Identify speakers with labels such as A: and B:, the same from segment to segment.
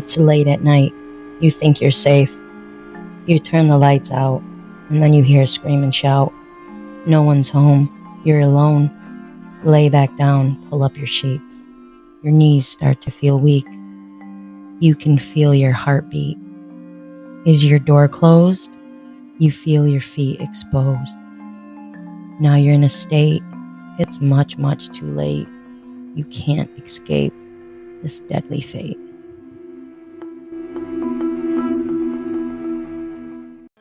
A: It's late at night. You think you're safe. You turn the lights out, and then you hear a scream and shout. No one's home. You're alone. Lay back down, pull up your sheets. Your knees start to feel weak. You can feel your heartbeat. Is your door closed? You feel your feet exposed. Now you're in a state. It's much, much too late. You can't escape this deadly fate.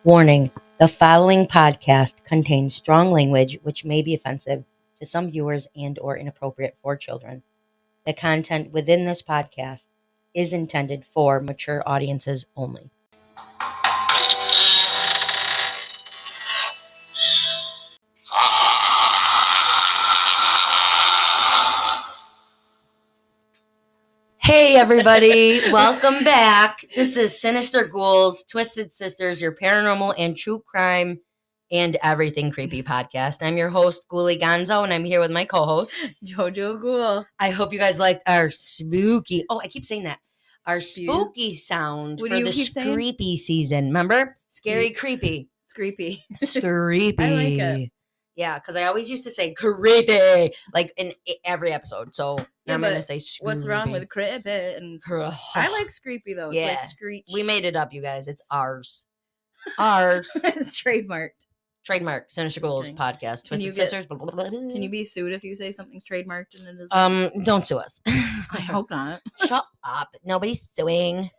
A: Warning, the following podcast contains strong language which may be offensive to some viewers and or inappropriate for children. The content within this podcast is intended for mature audiences only. Hey everybody, welcome back. This is Sinister Ghouls, Twisted Sisters, your paranormal and true crime and everything creepy podcast. I'm your host, Ghoulie Gonzo, and I'm here with my co-host,
B: Jojo Ghoul.
A: I hope you guys liked our spooky, I keep saying that, our spooky sound
B: What
A: for
B: do you
A: the
B: keep saying?
A: creepy season. Remember? Scary, creepy.
B: Screepy.
A: Screepy.
B: I like it.
A: Yeah, because I always used to say creepy, like in every episode. So now I'm going to say screepy.
B: What's wrong with creepy? And I like screepy though. It's like screech.
A: We made it up, you guys. It's ours. Ours.
B: It's trademarked.
A: Trademark. Sinister Ghouls podcast. Twisted Sisters.
B: Can you be sued if you say something's trademarked and it isn't?
A: Don't sue us.
B: I hope not.
A: Shut up. Nobody's suing.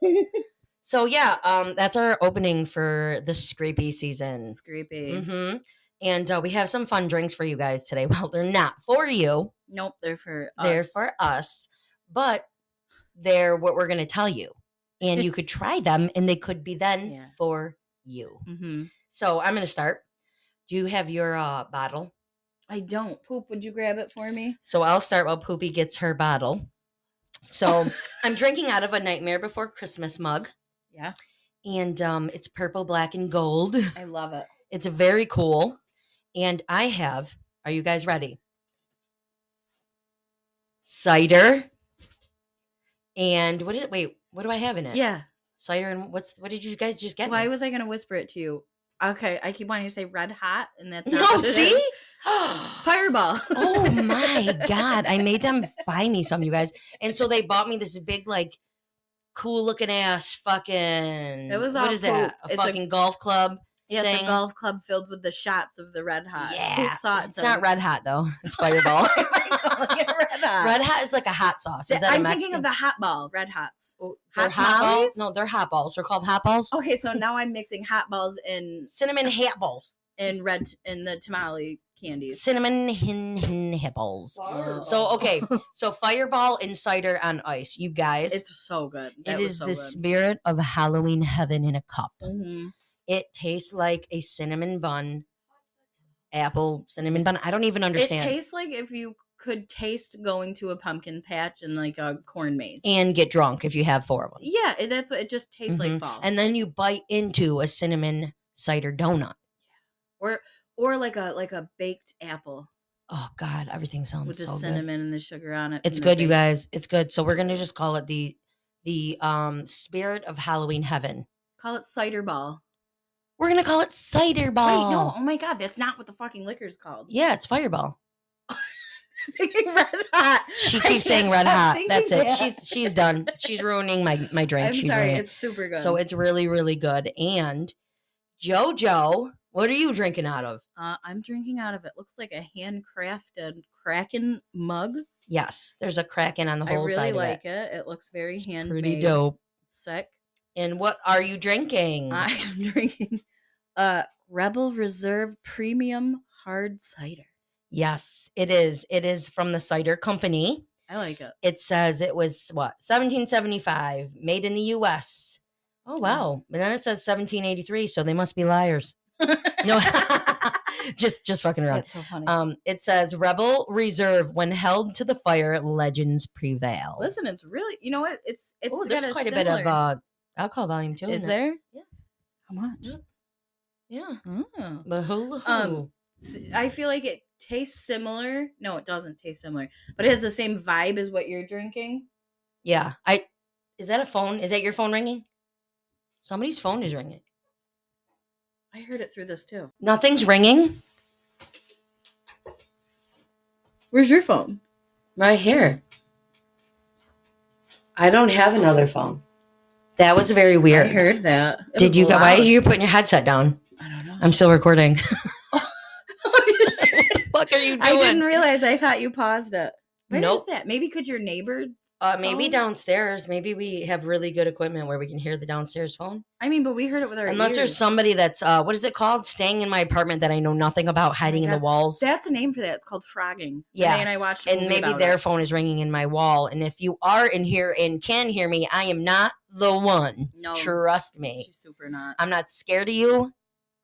A: So yeah, that's our opening for the Screepy season.
B: Screepy.
A: Mm-hmm. And we have some fun drinks for you guys today. Well, they're not for you.
B: Nope, they're for us.
A: They're for us. But they're what we're going to tell you. And you could try them, and they could be then for you.
B: Mm-hmm.
A: So I'm going to start. Do you have your bottle?
B: I don't. Poop, would you grab it for me?
A: So I'll start while Poopy gets her bottle. So I'm drinking out of a Nightmare Before Christmas mug.
B: Yeah.
A: And it's purple, black, and gold.
B: I love it.
A: It's very cool. And I have, are you guys ready? Cider. And what do I have in it?
B: Yeah.
A: Cider and what did you guys just get?
B: Why was I going to whisper it to you? Okay, I keep wanting to say red hot, and that's not
A: no,
B: what it
A: see?
B: is. Fireball.
A: Oh my God. I made them buy me some, you guys. And so they bought me this big, like, cool looking ass fucking,
B: it was
A: what is that? A fucking golf club?
B: Yeah,
A: thing.
B: It's a golf club filled with the shots of the red hot.
A: Yeah. It's not red hot, though. It's Fireball.
B: red hot.
A: Red hot is like a hot sauce. Is that
B: I'm
A: a Mexican?
B: thinking of the hot ball, red hots.
A: They're hot balls? No, they're hot balls. They're called hot balls.
B: Okay, so now I'm mixing hot balls and
A: cinnamon hot balls
B: and red in the tamale candies.
A: Cinnamon hot balls. Wow. So okay, so Fireball and cider on ice, you guys.
B: It's so good.
A: It is the spirit of Halloween heaven in a cup.
B: Mm-hmm.
A: It tastes like a cinnamon bun, apple cinnamon bun. I don't even understand.
B: It tastes like if you could taste going to a pumpkin patch and like a corn maze.
A: And get drunk if you have 4 of them.
B: Yeah, that's what it just tastes like fall.
A: And then you bite into a cinnamon cider donut.
B: Or like a baked apple.
A: Oh God, everything sounds
B: with
A: so
B: the cinnamon and the sugar on it.
A: It's good, you guys. It's good. So we're gonna just call it the spirit of Halloween heaven.
B: Call it cider ball.
A: We're gonna call it cider ball.
B: Wait, no! Oh my God, that's not what the fucking liquor's called.
A: Yeah, it's Fireball.
B: Thinking red hot.
A: She keeps saying red hot. That's it. She's done. She's ruining my drink.
B: I'm sorry. It's super good.
A: So it's really, really good. And JoJo, what are you drinking out of?
B: I'm drinking out of it. Looks like a handcrafted Kraken mug.
A: Yes, there's a Kraken on the whole side of it.
B: I really like it. It looks very handmade.
A: Pretty dope.
B: Sick.
A: And what are you drinking?
B: I'm drinking Rebel Reserve Premium Hard Cider.
A: Yes, it is. It is from the cider company.
B: I like it.
A: It says it was, 1775, made in the U.S. Oh, wow. And then it says 1783, so they must be liars. No, just fucking around.
B: That's so funny.
A: It says Rebel Reserve, when held to the fire, legends prevail.
B: Listen, it's really, you know what? It's
A: there's quite a bit of alcohol volume too.
B: Is there?
A: Yeah.
B: How much?
A: Yeah.
B: Oh.
A: But
B: I feel like it tastes similar. No, it doesn't taste similar, but it has the same vibe as what you're drinking.
A: Yeah, Is that a phone? Is that your phone ringing? Somebody's phone is ringing.
B: I heard it through this too.
A: Nothing's ringing?
B: Where's your phone?
A: Right here. I don't have another phone. That was very weird.
B: I heard that.
A: Did you? Why are you putting your headset down?
B: I don't know.
A: I'm still recording. What the fuck are you doing?
B: I didn't realize. I thought you paused it. Where
A: Nope.
B: is that? Maybe could your neighbor?
A: Maybe downstairs. Maybe we have really good equipment where we can hear the downstairs phone.
B: I mean, but we heard it with our
A: Unless
B: ears.
A: there's somebody that's what is it called? Staying in my apartment that I know nothing about, hiding in the walls.
B: That's a name for that. It's called frogging.
A: Yeah.
B: And I watched.
A: And maybe their phone is ringing in my wall. And if you are in here and can hear me, I am not the one.
B: No.
A: Trust me.
B: She's super not.
A: I'm not scared of you.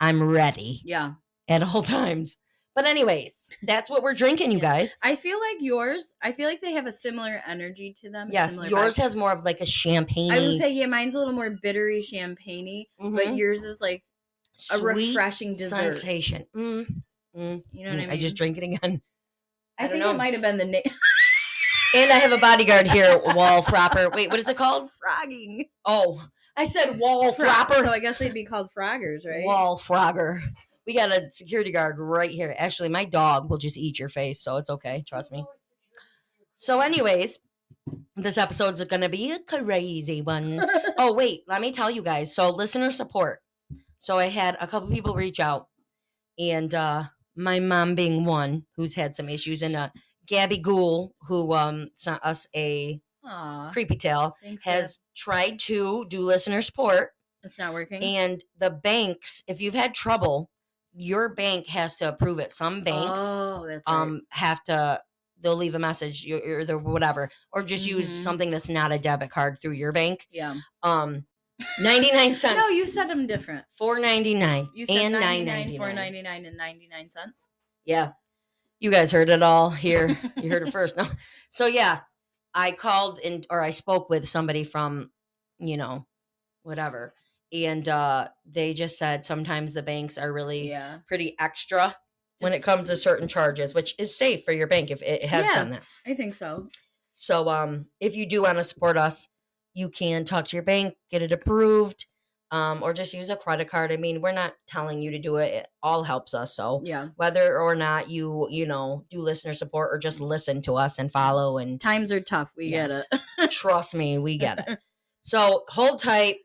A: I'm ready.
B: Yeah.
A: At all times. But anyways, that's what we're drinking, you guys.
B: I feel like they have a similar energy to them.
A: Yes, yours has more of like a champagne.
B: I would say, yeah, mine's a little more bittery champagne-y, but yours is like a refreshing dessert.
A: Sensation.
B: You know what I mean?
A: I just drank it again.
B: I think it might have been the name.
A: And I have a bodyguard here, wall frapper. Wait, what is it called?
B: Frogging.
A: Oh, I said wall frapper.
B: So I guess they'd be called froggers, right?
A: Wall frogger. We got a security guard right here. Actually, my dog will just eat your face, so it's okay. Trust me. So anyways, this episode's going to be a crazy one. Oh, wait. Let me tell you guys. So listener support. So I had a couple people reach out. And my mom being one who's had some issues. And Gabby Gould, who sent us a creepy tale, has tried to do listener support.
B: It's not working.
A: And the banks, if you've had trouble, your bank has to approve it. Some banks have to, they'll leave a message or whatever, or just use something that's not a debit card through your bank.
B: Yeah.
A: 99 cents.
B: No, you said them different.
A: $4.99
B: You said
A: and
B: $9.99, $4.99, and 99 cents.
A: Yeah. You guys heard it all here. You heard it first. No. So yeah, I called I spoke with somebody from, whatever. And they just said sometimes the banks are really pretty extra when it comes to certain charges, which is safe for your bank if it has done that.
B: I think so.
A: So if you do want to support us, you can talk to your bank, get it approved, or just use a credit card. I mean, we're not telling you to do it. It all helps us. So whether or not you do listener support or just listen to us and follow. And
B: times are tough. We get it.
A: Trust me, we get it. So hold tight.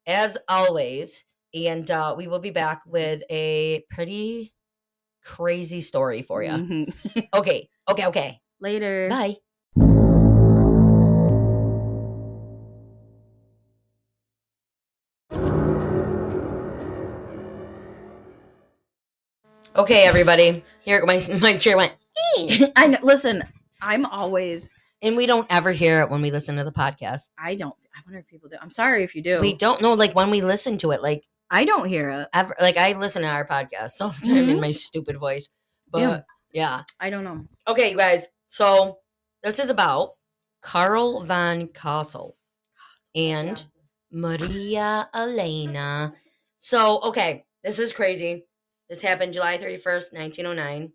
A: As always, and we will be back with a pretty crazy story for you. Mm-hmm. Okay.
B: Later.
A: Bye. Okay, everybody. Here, my chair went.
B: I know. Listen, I'm always...
A: And we don't ever hear it when we listen to the podcast.
B: I don't. I wonder if people do. I'm sorry if you do.
A: We don't know, like, when we listen to it, like...
B: I don't hear it.
A: Ever. Like, I listen to our podcast all the time in my stupid voice. But, yeah.
B: I don't know.
A: Okay, you guys. So, this is about Carl van Cosel and Maria Elena. So, okay, this is crazy. This happened July 31st, 1909.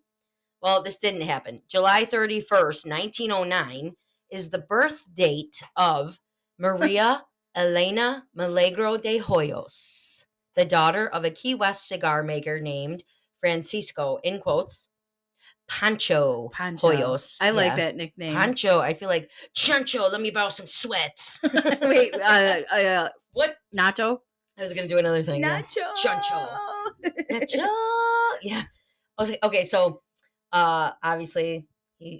A: Well, this didn't happen. July 31st, 1909 is the birth date of Maria Elena Milagro de Hoyos, the daughter of a Key West cigar maker named Francisco, in quotes, Pancho Hoyos.
B: I like that nickname.
A: Pancho. I feel like, Chancho, let me borrow some sweats.
B: Wait,
A: what?
B: Nacho?
A: I was going to do another thing.
B: Nacho.
A: Yeah. Chancho. Nacho. Yeah. Okay, so obviously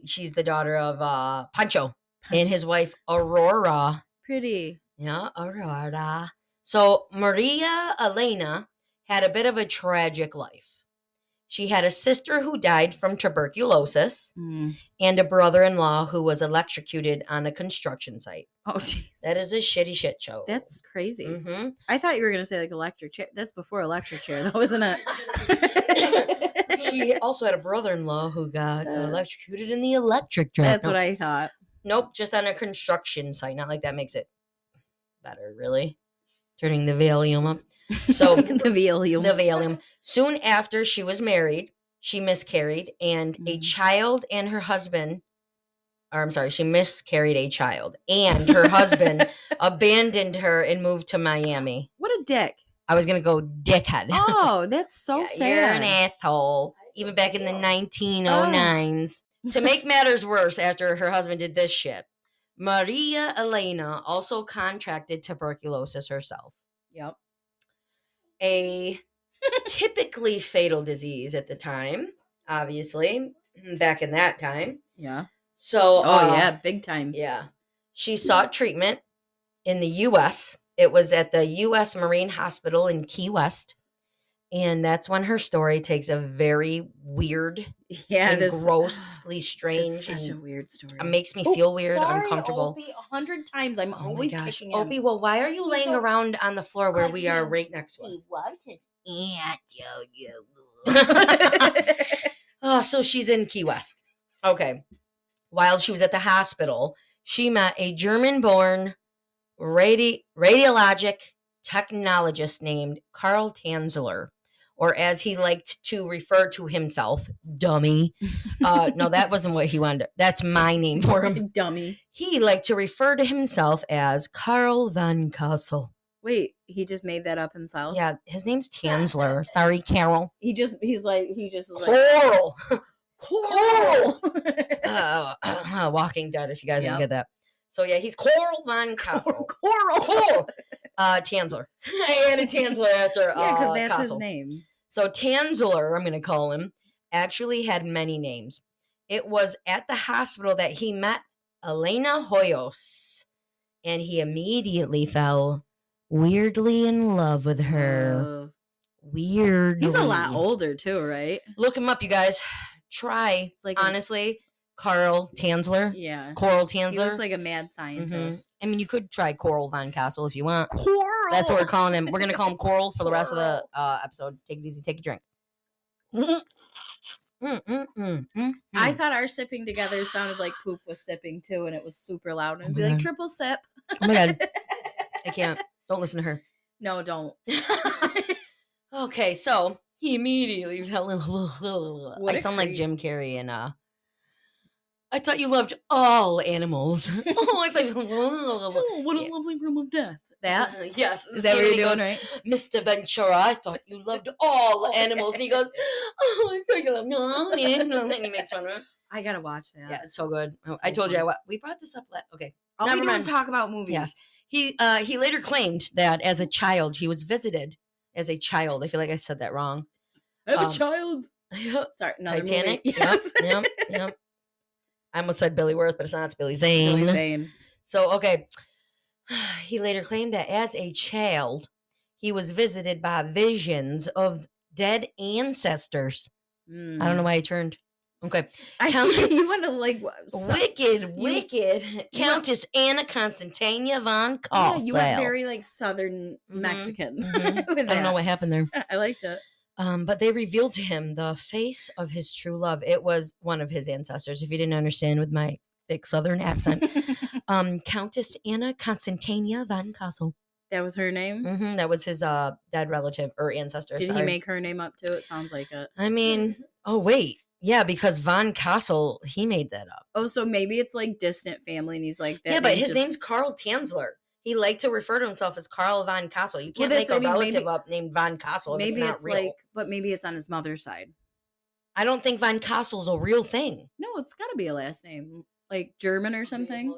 A: she's the daughter of Pancho and his wife Aurora.
B: Pretty.
A: Yeah, Aurora. So Maria Elena had a bit of a tragic life. She had a sister who died from tuberculosis and a brother-in-law who was electrocuted on a construction site.
B: Oh, jeez.
A: That is a shitty shit show.
B: That's crazy.
A: Mm-hmm.
B: I thought you were going to say like electric chair. That's before electric chair, though, isn't it?
A: She also had a brother-in-law who got electrocuted in the electric chair.
B: That's what I thought.
A: Nope, just on a construction site. Not like that makes it better, really. Turning the Valium up. So
B: the Valium.
A: Soon after she was married, she miscarried, and a child and her husband she miscarried a child, and her husband abandoned her and moved to Miami.
B: What a dick.
A: I was going to go dickhead.
B: Oh, that's so sad.
A: You're an asshole. Even back in the 1909s. To make matters worse, after her husband did this shit, Maria Elena also contracted tuberculosis herself.
B: Yep.
A: A typically fatal disease at the time, obviously, back in that time.
B: Yeah.
A: So,
B: yeah, big time.
A: Yeah. She sought treatment in the U.S. It was at the U.S. Marine Hospital in Key West. And that's when her story takes a very weird and grossly strange.
B: It's such a weird story.
A: It makes me feel weird, uncomfortable.
B: Opie, 100 times. I'm always kicking him.
A: Opie, well, why are you laying around on the floor where we are right next to us?
B: He loves his aunt,
A: Oh, so she's in Key West. Okay. While she was at the hospital, she met a German-born radiologic technologist named Karl Tanzler, or as he liked to refer to himself, dummy. No, that wasn't what he wanted. That's my name for him.
B: Dummy.
A: He liked to refer to himself as Karl von Cosel.
B: Wait, he just made that up himself?
A: Yeah, his name's Tanzler. Sorry, Carol.
B: He's just
A: Coral.
B: Coral.
A: Walking Dead, if you guys didn't get that. So yeah, he's Coral von Cosel.
B: Coral.
A: Tanzler. I added Tanzler after
B: because that's
A: Cosel.
B: his name.
A: So Tanzler, I'm going to call him, actually had many names. It was at the hospital that he met Elena Hoyos, and he immediately fell weirdly in love with her. Weird.
B: He's a lot older too, right?
A: Look him up, you guys. Try. It's like honestly, Karl Tanzler. Yeah. Coral Tanzler. He
B: looks like a mad scientist.
A: I mean, you could try Coral von Cosel if you want.
B: Coral.
A: That's what we're calling him. We're going to call him Coral for the rest of the episode. Take it easy. Take a drink.
B: I thought our sipping together sounded like Poop was sipping too, and it was super loud. And be like, triple sip.
A: Oh my God. I can't. Don't listen to her.
B: No, don't.
A: Okay, so he immediately fell in love. I sound like Jim Carrey and I thought you loved all animals. I thought you loved
B: what a lovely room of death. That?
A: Yes.
B: Is that what you're doing, right?
A: Mr. Ventura, I thought you loved all animals. And he goes, I thought you loved all animals. And he makes fun of him.
B: I gotta watch that.
A: Yeah, it's so good. I told you, we brought this up. Okay.
B: All we do is talk about movies.
A: Yes. He later claimed that as a child, he was visited as a child. I feel like I said that wrong.
B: As a child. Sorry,
A: Titanic.
B: Movie. Yes.
A: Yep. I almost said Billy Worth, but it's not. It's Billy Zane. So, okay. He later claimed that as a child, he was visited by visions of dead ancestors. I don't know why I turned. Okay.
B: You want to like
A: wicked Countess Anna Constantina von Cosel.
B: Yeah, you went very like Southern Mexican.
A: I don't know what happened there.
B: I liked it.
A: But they revealed to him the face of his true love. It was one of his ancestors, if you didn't understand with my thick Southern accent. Countess Anna Constantina von Cosel.
B: That was her name?
A: Mm-hmm. That was his dead relative or ancestor.
B: Did he make her name up too? It sounds like it.
A: I mean, oh, wait. Yeah, because von Cosel, he made that up.
B: Oh, so maybe it's like distant family and he's like that.
A: Yeah, but his name's Karl Tanzler. He liked to refer to himself as Karl von Cosel. You can't make a relative up named von Cosel if it's not real.
B: But maybe it's on his mother's side.
A: I don't think von Cossel's a real thing.
B: No, it's got to be a last name. Like German or something?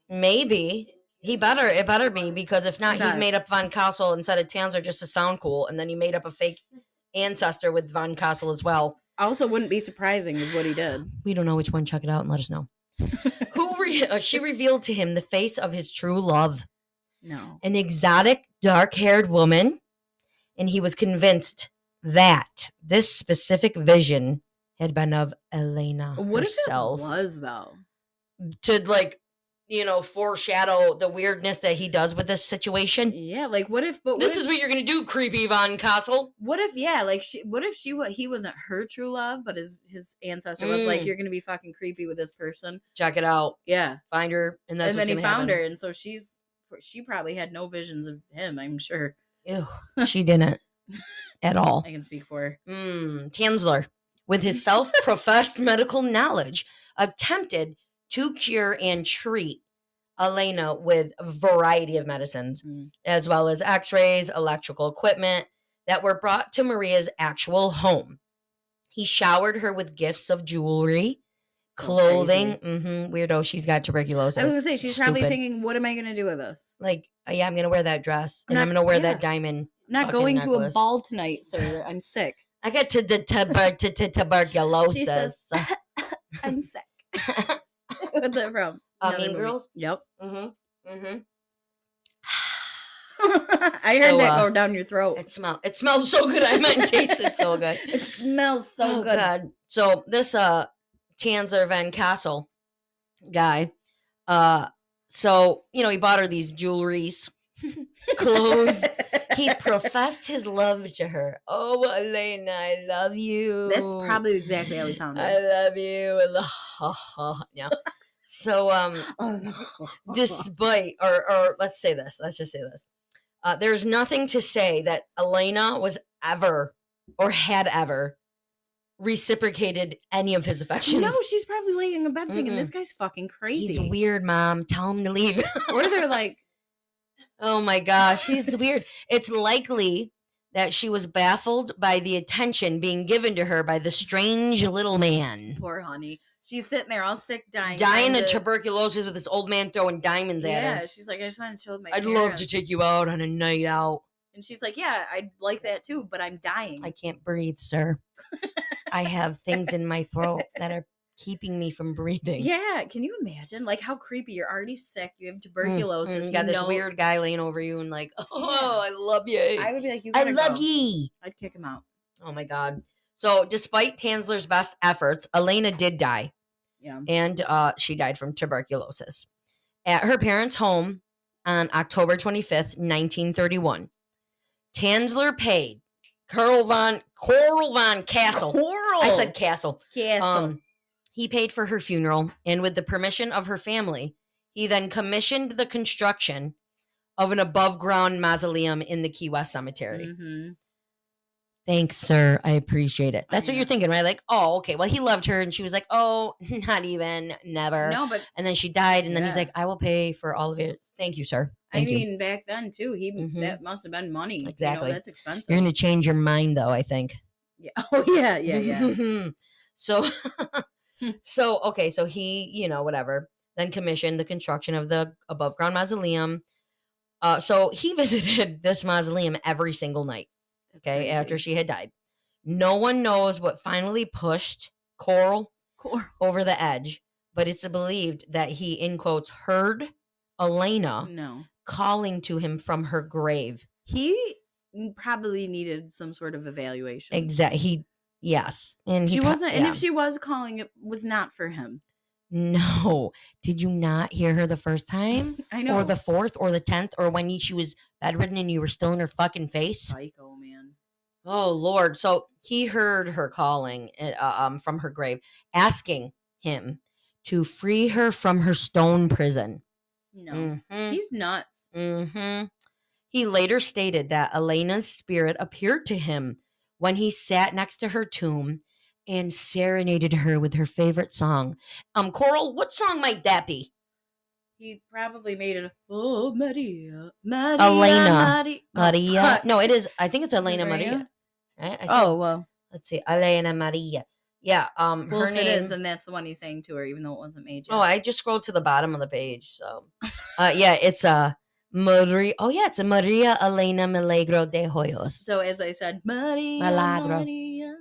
A: Maybe. It better be, because if not, he's made up von Cosel instead of Tanzler just to sound cool, and then he made up a fake ancestor with von Cosel as well.
B: Also, wouldn't be surprising with what he did.
A: We don't know which one. Check it out and let us know. She revealed to him the face of his true love.
B: No.
A: An exotic, dark-haired woman, and he was convinced that this specific vision had been of Elena herself.
B: What if it was, though?
A: To, foreshadow the weirdness that he does with this situation.
B: Yeah, like what if?
A: This is what you're gonna do, creepy von Cosel.
B: What if? Yeah, like he wasn't her true love, but his ancestor was like, you're gonna be fucking creepy with this person.
A: Check it out.
B: Yeah,
A: find her, and then he found
B: her, and so she probably had no visions of him. I'm sure.
A: Ew, she didn't at all.
B: I can speak for her.
A: Tanzler, with his self-professed medical knowledge, attempted to cure and treat Elena with a variety of medicines, as well as x-rays, electrical equipment that were brought to Maria's actual home. He showered her with gifts of jewelry, clothing. Weirdo, she's got tuberculosis.
B: I was going to say, she's probably thinking, what am I going to do with this?
A: Like, yeah, I'm going to wear that dress, and I'm going to wear that diamond
B: I'm not going to a ball tonight, sir. I'm sick.
A: I got tuberculosis.
B: She says, I'm sick. What's that from?
A: Mean Girls?
B: Yep. I heard that go down your throat.
A: It smells so good. I meant tasted so good.
B: It smells so good.
A: God. So this Tanzler Van Castle guy, so he bought her these jewelries, clothes. He professed his love to her. Oh, Elena, I love you.
B: That's probably exactly how he sounded.
A: I love you. Yeah. So despite or let's just say this. There's nothing to say that Elena was ever or had ever reciprocated any of his affections.
B: No, she's probably laying in bed thinking, this guy's fucking crazy.
A: He's weird, Mom. Tell him to leave.
B: Or they're like,
A: oh my gosh, he's weird. It's likely that she was baffled by the attention being given to her by the strange little man.
B: Poor honey. She's sitting there all sick, dying
A: of tuberculosis with this old man throwing diamonds at her.
B: Yeah, she's like, I just want to chill with my parents.
A: I'd love to take you out on a night out.
B: And she's like, yeah, I'd like that too, but I'm dying.
A: I can't breathe, sir. I have things in my throat that are keeping me from breathing.
B: Yeah, can you imagine? Like, how creepy. You're already sick. You have tuberculosis.
A: You got this weird guy laying over you and like, I love you.
B: I would be like,
A: I love ye.
B: I'd kick him out.
A: Oh my God. So despite Tanzler's best efforts, Elena did die.
B: Yeah.
A: And she died from tuberculosis at her parents' home on October 25th, 1931. Tanzler paid Coral Van Castle.
B: Coral.
A: I said Castle.
B: Castle.
A: He paid for her funeral, and with the permission of her family, he then commissioned the construction of an above-ground mausoleum in the Key West Cemetery. Thanks, sir. I appreciate it. That's what you're thinking, right? Like, oh, okay. Well, he loved her, and she was like, oh, not even, never.
B: No, but
A: and then she died, and then he's like, I will pay for all of it. Thank you, sir. Thank you.
B: Back then too, that must have been money.
A: Exactly.
B: That's expensive.
A: You're going to change your mind, though, I think.
B: Yeah. Oh yeah.
A: So he, whatever, then commissioned the construction of the above ground mausoleum. So he visited this mausoleum every single night. Okay, after she had died. No one knows what finally pushed Coral over the edge, but it's believed that he, in quotes, heard Elena calling to him from her grave.
B: He probably needed some sort of evaluation.
A: Exactly. Yes. And
B: she wasn't, and if she was calling, it was not for him.
A: No. Did you not hear her the first time?
B: I know.
A: Or the fourth or the 10th or when she was bedridden and you were still in her fucking face?
B: Psycho, man.
A: Oh, Lord. So he heard her calling from her grave, asking him to free her from her stone prison.
B: No. He's nuts.
A: He later stated that Elena's spirit appeared to him when he sat next to her tomb and serenaded her with her favorite song. Coral, what song might that be?
B: He probably made it. Oh, Maria.
A: Maria. No, it is. I think it's Elena Maria. Right?
B: Well.
A: Let's see. Elena Maria. Yeah. Her
B: if
A: name.
B: It is, then that's the one he's saying to her, even though it wasn't made yet.
A: Oh, I just scrolled to the bottom of the page. So, yeah, it's Maria. Oh, yeah, it's a Maria Elena Milagro de Hoyos.
B: So, as I said, Maria.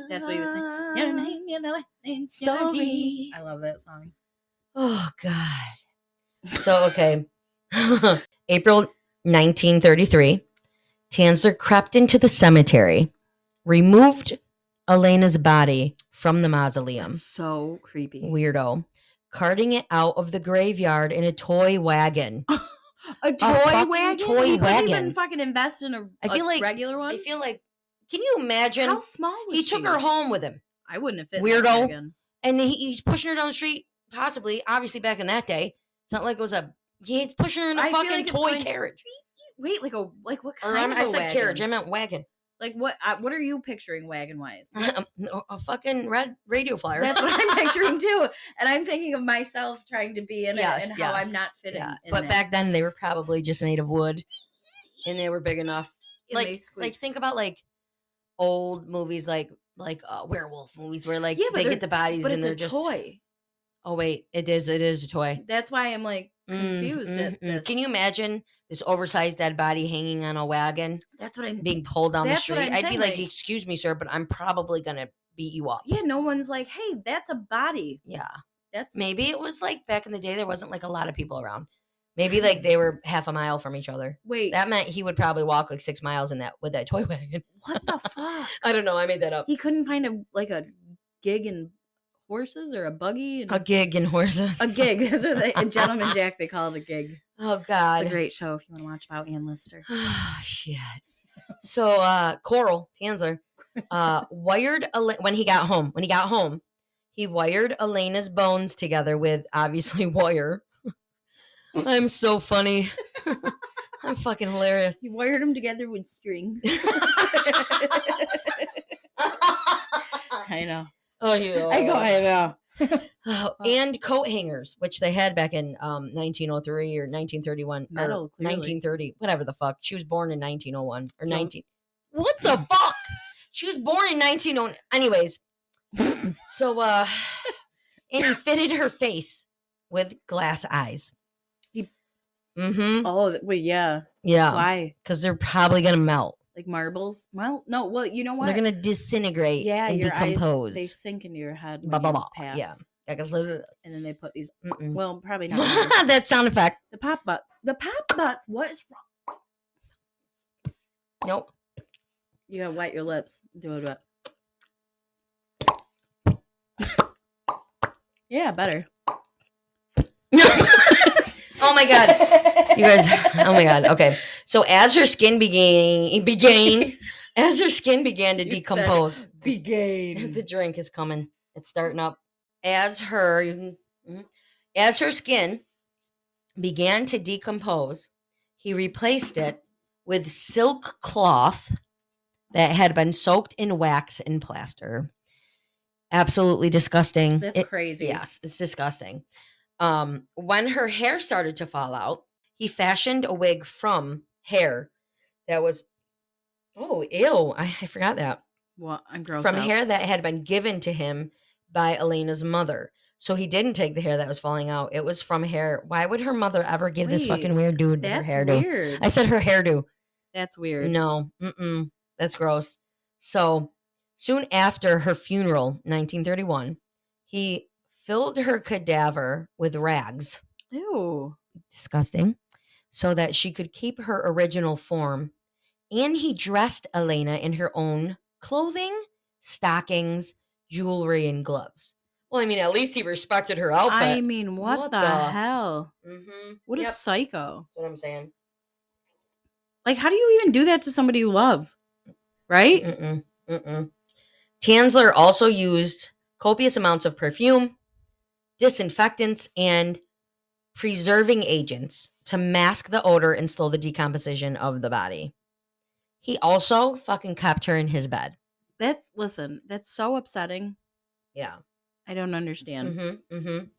B: That's what he was saying. Your name, story. I love that song.
A: Oh, God. So, okay. April 1933, Tanzler crept into the cemetery, removed Elena's body from the mausoleum.
B: That's so creepy.
A: Weirdo. Carting it out of the graveyard in a toy wagon.
B: A toy wagon?
A: Toy wagon.
B: Even fucking invest in a regular one?
A: I feel like, can you imagine?
B: How small was she?
A: He took her home with him.
B: I wouldn't have fit
A: Weirdo.
B: in that wagon.
A: And he's pushing her down the street, possibly, obviously back in that day. It's not like it was he's pushing her in a fucking toy carriage.
B: Wait, like what kind of
A: I said
B: wagon?
A: carriage, I meant wagon.
B: Like what are you picturing wagon-wise?
A: A fucking red radio flyer.
B: That's what I'm picturing too. And I'm thinking of myself trying to be in it and how I'm not fitting in
A: But
B: that.
A: back then they were probably just made of wood and they were big enough.
B: And
A: Like think about like old movies like werewolf movies where like they get the bodies and they're just
B: toy.
A: Oh wait, it is a toy.
B: That's why I'm like confused at this.
A: Can you imagine this oversized dead body hanging on a wagon?
B: That's what I'm
A: being pulled down the street. I'd
B: saying,
A: be like, "Excuse me, sir, but I'm probably gonna beat you up."
B: Yeah, no one's like, "Hey, that's a body."
A: Yeah,
B: that's
A: maybe it was like back in the day. There wasn't like a lot of people around. Maybe like they were half a mile from each other.
B: Wait,
A: that meant he would probably walk like 6 miles with that toy wagon.
B: What the fuck?
A: I don't know. I made that up.
B: He couldn't find a gig in horses or a buggy.
A: A gig in horses.
B: A gig. That's what in Gentleman Jack they call it a gig.
A: Oh God,
B: it's a great show if you want to watch about Ann Lister.
A: Oh shit. So Coral Tanzler wired when he got home, he wired Elena's bones together with obviously wire. I'm so funny. I'm fucking hilarious.
B: He wired them together with string. I know.
A: Oh, yeah.
B: I know.
A: And coat hangers, which they had back in 1903 or 1931
B: Metal,
A: or 1930, whatever the fuck. She was born in 1901 or 19. What the fuck? She was born in 1901. Anyways, so and he fitted her face with glass eyes.
B: Oh, wait, yeah.
A: Yeah.
B: Why?
A: Because they're probably gonna melt.
B: Like marbles? Well, no. Well, you know what?
A: They're gonna disintegrate.
B: Yeah,
A: and
B: your
A: decompose.
B: eyes, they sink into your head.
A: Blah, blah, blah.
B: Pass.
A: Yeah.
B: And then they put these. Well, probably not.
A: That sound effect.
B: The pop butts. The pop butts. What is wrong?
A: Nope.
B: You gotta wet your lips. Do it. Yeah, better.
A: Oh my God. You guys, oh my God. Okay. So as her skin began to decompose. The drink is coming. It's starting up. As her skin began to decompose, he replaced it with silk cloth that had been soaked in wax and plaster. Absolutely disgusting.
B: That's crazy.
A: Yes, it's disgusting. When her hair started to fall out, he fashioned a wig from hair that was, oh, ew, I forgot that.
B: What? I'm gross.
A: From hair that had been given to him by Elena's mother. So he didn't take the hair that was falling out. It was from hair. Why would her mother ever give this fucking weird dude her hairdo?
B: Weird.
A: I said her hairdo.
B: That's weird.
A: No, that's gross. So soon after her funeral, 1931, he filled her cadaver with rags.
B: Ew.
A: Disgusting. So that she could keep her original form. And he dressed Elena in her own clothing, stockings, jewelry, and gloves. Well, I mean, at least he respected her outfit.
B: I mean, what the hell? What a psycho.
A: That's what I'm saying.
B: Like, how do you even do that to somebody you love? Right?
A: Tanzler also used copious amounts of perfume, disinfectants, and preserving agents to mask the odor and slow the decomposition of the body. He also fucking kept her in his bed.
B: That's so upsetting.
A: Yeah.
B: I don't understand.
A: I'm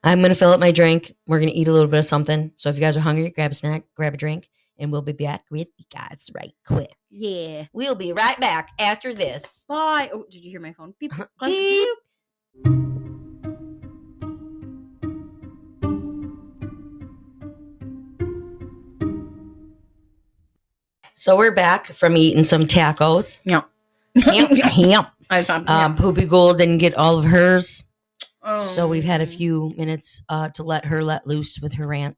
A: going to fill up my drink. We're going to eat a little bit of something. So if you guys are hungry, grab a snack, grab a drink, and we'll be back with you guys right quick.
B: Yeah.
A: We'll be right back after this.
B: Bye. Oh, did you hear my phone? Beep.
A: Beep. So we're back from eating some tacos.
B: Yeah.
A: Poopy Gold didn't get all of hers. So we've had a
B: Oh.
A: few minutes to let her let loose with her rant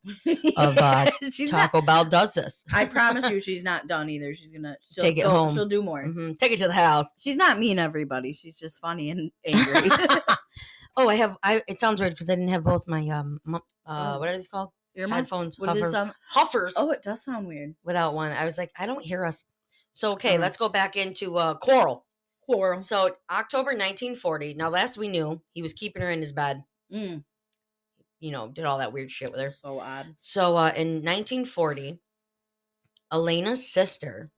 A: of Taco Bell does this.
B: I promise you she's not done either. She'll
A: take it home.
B: She'll do more.
A: Take it to the house.
B: She's not mean everybody. She's just funny and angry.
A: Oh, it sounds weird because I didn't have both my what are these called?
B: Earmuffs?
A: Headphones.
B: What does it sound?
A: Huffers.
B: Oh, it does sound weird.
A: Without one. I was like, I don't hear us. So okay, let's go back into Coral. So October 1940. Now last we knew, he was keeping her in his bed. You know, did all that weird shit with her.
B: So odd.
A: So in 1940, Elena's sister,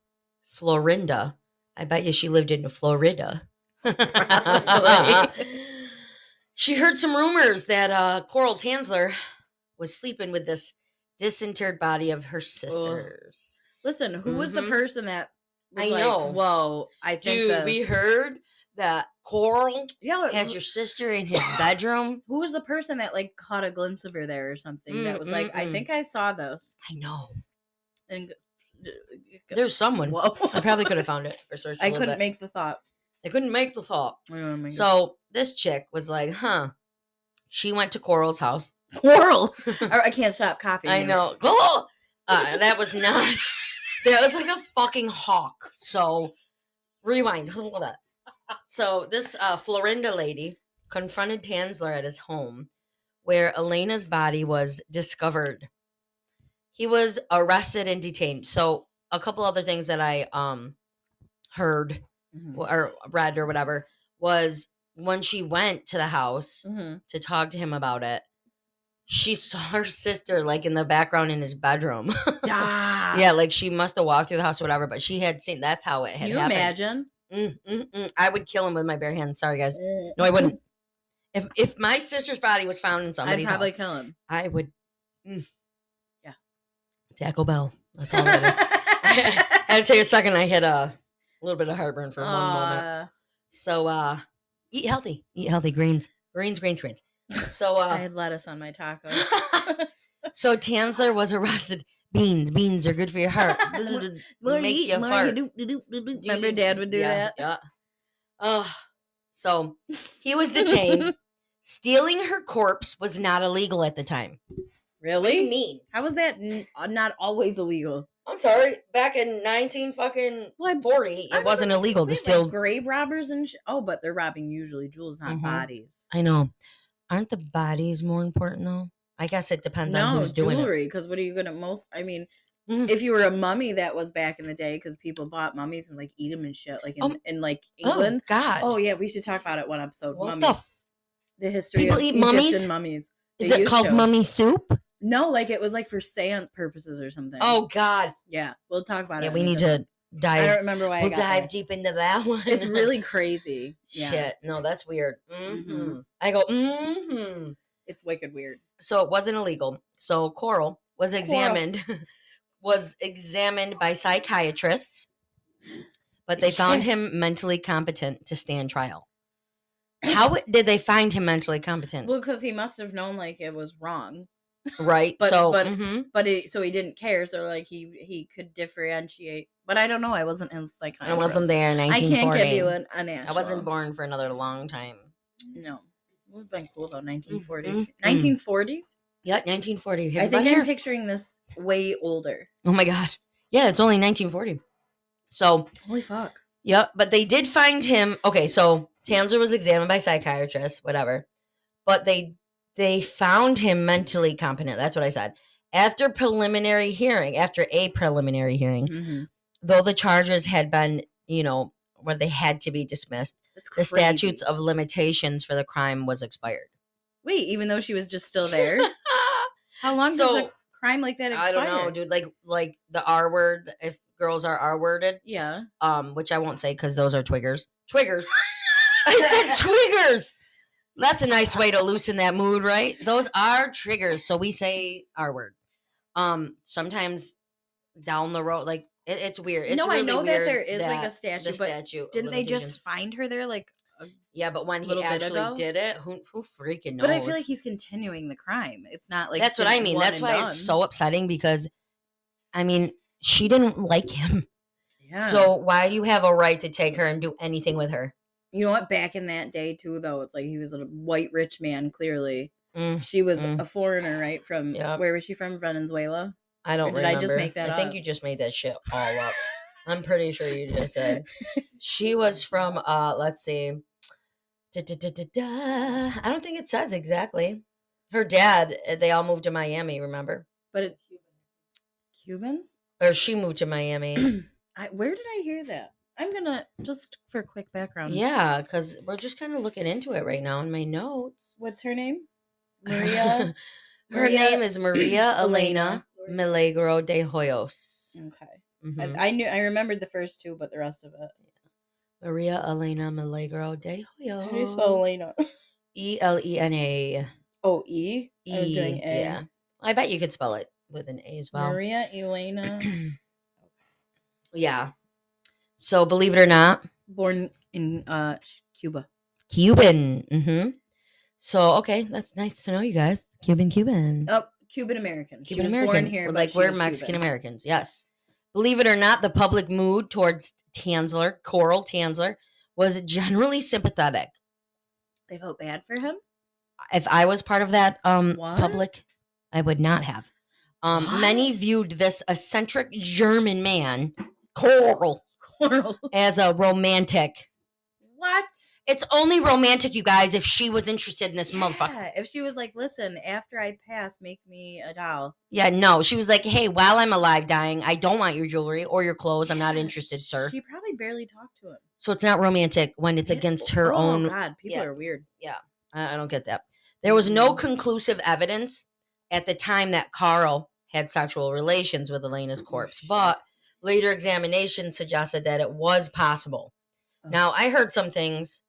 A: Florinda, I bet you she lived in Florida.
B: Probably.
A: She heard some rumors that Coral Tansler was sleeping with this disinterred body of her sisters.
B: Listen, who was the person that was
A: I know.
B: Whoa, I think
A: Dude, we heard that Coral has your sister in his bedroom.
B: Who was the person that like caught a glimpse of her there or something? That was like, I think I saw those.
A: I know.
B: And
A: there's someone.
B: Whoa.
A: I probably could have found it for search.
B: I couldn't make the thought.
A: I couldn't make the thought. So this chick was like, she went to Coral's house.
B: Coral. I can't stop copying.
A: I know. Oh! That was not. That was like a fucking hawk. So rewind. So this Florinda lady confronted Tansler at his home, where Elena's body was discovered. He was arrested and detained. So a couple other things that I heard or read or whatever was when she went to the house to talk to him about it, she saw her sister like in the background in his bedroom.
B: Stop.
A: Yeah, like she must have walked through the house or whatever, but she had seen. That's how it had happened.
B: Can you imagine?
A: I would kill him with my bare hands. Sorry, guys. No, I wouldn't. If my sister's body was found in somebody's
B: I'd probably
A: house,
B: kill him.
A: I would.
B: Yeah.
A: Taco Bell. That's all that is. I had to take a second. I had a little bit of heartburn for one moment. So eat healthy. Eat healthy. Greens. So
B: I had lettuce on my taco.
A: So Tansler was arrested. Beans are good for your heart. Make you fart.
B: Remember Dad would do that?
A: Yeah. So he was detained. Stealing her corpse was not illegal at the time.
B: Really?
A: What do you mean?
B: How was that not always illegal?
A: I'm sorry. Back in 1940, it wasn't illegal to steal.
B: Like grave robbers and but they're robbing usually jewels, not bodies.
A: I know. Aren't the bodies more important though? I guess it depends on who's doing it.
B: Jewelry, because what are you gonna if you were a mummy that was back in the day, because people bought mummies and like eat them and shit, like in like England.
A: Oh God.
B: Oh yeah, we should talk about it one episode.
A: What
B: mummies. The history
A: people
B: of
A: eat
B: Egyptian mummies.
A: Is it called mummy soup?
B: No, like it was like for seance purposes or something.
A: Oh God.
B: Yeah, we'll talk about it.
A: Yeah, we need to dive.
B: I don't remember why.
A: We'll dive deep into that one.
B: It's really crazy. Yeah.
A: Shit. No, that's weird. I go.
B: It's wicked weird.
A: So it wasn't illegal. So Coral was examined. Was examined by psychiatrists, but they found him mentally competent to stand trial. How did they find him mentally competent?
B: Well, because he must have known like it was wrong,
A: right?
B: But he didn't care. So like he could differentiate. But I don't know. I wasn't in psychiatry.
A: I wasn't there in 1940.
B: I can't give you an answer.
A: I wasn't born for another long time.
B: No, it would have been cool though. 1940s. 1940.
A: Yeah, 1940.
B: I think I'm picturing this way older.
A: Oh my God. Yeah, it's only 1940. So.
B: Holy fuck.
A: Yep, but they did find him. Okay, so Tansler was examined by psychiatrists, whatever. But they found him mentally competent. That's what I said. After a preliminary hearing, though the charges had been, where they had to be dismissed, the statutes of limitations for the crime was expired.
B: Wait, even though she was just still there? How long does a crime like that expire?
A: I don't know, dude. Like the R word, if girls are R worded.
B: Yeah.
A: Which I won't say because those are twiggers. Twiggers. I said twiggers. That's a nice way to loosen that mood, right? Those are triggers. So we say R word. Sometimes down the road, like it's weird. It's really
B: I know
A: weird
B: that there is like a statute, but
A: statute
B: didn't they just find her there like?
A: Yeah, but when he actually did it, who freaking knows?
B: But I feel like he's continuing the crime. It's not like
A: that's what I mean. That's why it's so upsetting because, I mean, she didn't like him. Yeah. So why do you have a right to take her and do anything with her?
B: You know what? Back in that day too, though, it's like he was a white rich man. Clearly, she was a foreigner, right? From where was she from? Venezuela.
A: I don't remember.
B: Did I just make that up?
A: I think you just made that shit all up. I'm pretty sure you just said she was from. Let's see. I don't think it says exactly. Her dad. They all moved to Miami. Remember?
B: But Cubans?
A: Or she moved to Miami.
B: Where did I hear that? I'm gonna just for a quick background.
A: Yeah, because we're just kind of looking into it right now in my notes.
B: What's her name? Maria.
A: Her name is Maria Elena Milagro de Hoyos.
B: Okay. I remembered the first two, but the rest of it.
A: Maria Elena Milagro de Hoyo.
B: How do you spell Elena?
A: Elena.
B: Oh, E? I was doing A.
A: Yeah. I bet you could spell it with an A as well.
B: Maria Elena.
A: Yeah. So, believe it or not.
B: Born in Cuba.
A: Cuban. Mm-hmm. So, okay. That's nice to know, you guys. Cuban.
B: Oh, Cuban American.
A: Cuban
B: she was
A: American.
B: born here, but
A: like we're Mexican Americans. Yes. Believe it or not, the public mood towards Coral Tanzler, was generally sympathetic.
B: They felt bad for him?
A: If I was part of that public, I would not have. Many viewed this eccentric German man, Coral, as a romantic.
B: What?
A: It's only romantic, you guys, if she was interested in this motherfucker.
B: If she was like, listen, after I pass, make me a doll.
A: Yeah, no. She was like, hey, while I'm alive dying, I don't want your jewelry or your clothes. I'm not interested, sir.
B: She probably barely talked to him.
A: So it's not romantic when it's against her own.
B: Oh, God. People are weird.
A: Yeah. I don't get that. There was no conclusive evidence at the time that Carl had sexual relations with Elena's corpse, but later examination suggested that it was possible. Now, I heard some things.